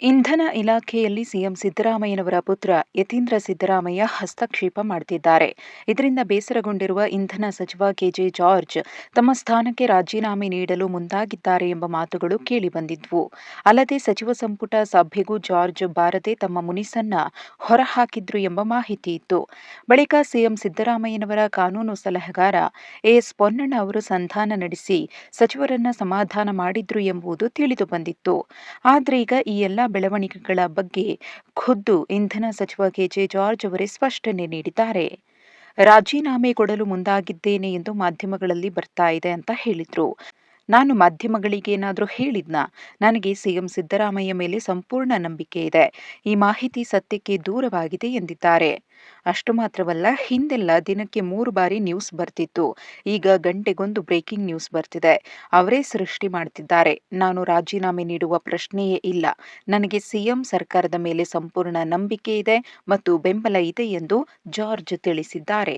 ಇಂಧನ ಇಲಾಖೆಯಲ್ಲಿ ಸಿಎಂ ಸಿದ್ದರಾಮಯ್ಯನವರ ಪುತ್ರ ಯತೀಂದ್ರ ಸಿದ್ದರಾಮಯ್ಯ ಹಸ್ತಕ್ಷೇಪ ಮಾಡುತ್ತಿದ್ದಾರೆ. ಇದರಿಂದ ಬೇಸರಗೊಂಡಿರುವ ಇಂಧನ ಸಚಿವ ಕೆಜೆ ಜಾರ್ಜ್ ತಮ್ಮ ಸ್ಥಾನಕ್ಕೆ ರಾಜೀನಾಮೆ ನೀಡಲು ಮುಂದಾಗಿದ್ದಾರೆ ಎಂಬ ಮಾತುಗಳು ಕೇಳಿಬಂದಿದ್ವು. ಅಲ್ಲದೆ ಸಚಿವ ಸಂಪುಟ ಸಭೆಗೂ ಜಾರ್ಜ್ ಬಾರದೆ ತಮ್ಮ ಮುನಿಸನ್ನ ಹೊರಹಾಕಿದ್ರು ಎಂಬ ಮಾಹಿತಿ ಇತ್ತು. ಬಳಿಕ ಸಿಎಂ ಸಿದ್ದರಾಮಯ್ಯನವರ ಕಾನೂನು ಸಲಹೆಗಾರ ಎಎಸ್ ಪೊನ್ನಣ್ಣ ಅವರು ಸಂಧಾನ ನಡೆಸಿ ಸಚಿವರನ್ನ ಸಮಾಧಾನ ಮಾಡಿದ್ರು ಎಂಬುದು ತಿಳಿದುಬಂದಿತ್ತು. ಆದ್ರೆ ಈಗ ಈ ಎಲ್ಲ ಬೆಳವಣಿಗೆಗಳ ಬಗ್ಗೆ ಖುದ್ದು ಇಂಧನ ಸಚಿವ ಕೆಜೆ ಜಾರ್ಜ್ ಅವರೇ ಸ್ಪಷ್ಟನೆ ನೀಡಿದ್ದಾರೆ. ರಾಜೀನಾಮೆ ಕೊಡಲು ಮುಂದಾಗಿದ್ದೇನೆ ಎಂದು ಮಾಧ್ಯಮಗಳಲ್ಲಿ ಬರ್ತಾ ಇದೆ ಅಂತ ಹೇಳಿದ್ರು. ನಾನು ಮಾಧ್ಯಮಗಳಿಗೇನಾದ್ರೂ ಹೇಳಿದ್ನಾ? ನನಗೆ ಸಿಎಂ ಸಿದ್ದರಾಮಯ್ಯ ಮೇಲೆ ಸಂಪೂರ್ಣ ನಂಬಿಕೆ ಇದೆ. ಈ ಮಾಹಿತಿ ಸತ್ಯಕ್ಕೆ ದೂರವಾಗಿದೆ ಎಂದಿದ್ದಾರೆ. ಅಷ್ಟು ಮಾತ್ರವಲ್ಲ, ಹಿಂದೆಲ್ಲ ದಿನಕ್ಕೆ 3 ಬಾರಿ ನ್ಯೂಸ್ ಬರ್ತಿತ್ತು. ಈಗ ಗಂಟೆಗೊಂದು ಬ್ರೇಕಿಂಗ್ ನ್ಯೂಸ್ ಬರ್ತಿದೆ. ಅವರೇ ಸೃಷ್ಟಿ ಮಾಡ್ತಿದ್ದಾರೆ. ನಾನು ರಾಜೀನಾಮೆ ನೀಡುವ ಪ್ರಶ್ನೆಯೇ ಇಲ್ಲ. ನನಗೆ ಸಿಎಂ ಸರ್ಕಾರದ ಮೇಲೆ ಸಂಪೂರ್ಣ ನಂಬಿಕೆ ಇದೆ ಮತ್ತು ಬೆಂಬಲ ಇದೆ ಎಂದು ಜಾರ್ಜ್ ತಿಳಿಸಿದ್ದಾರೆ.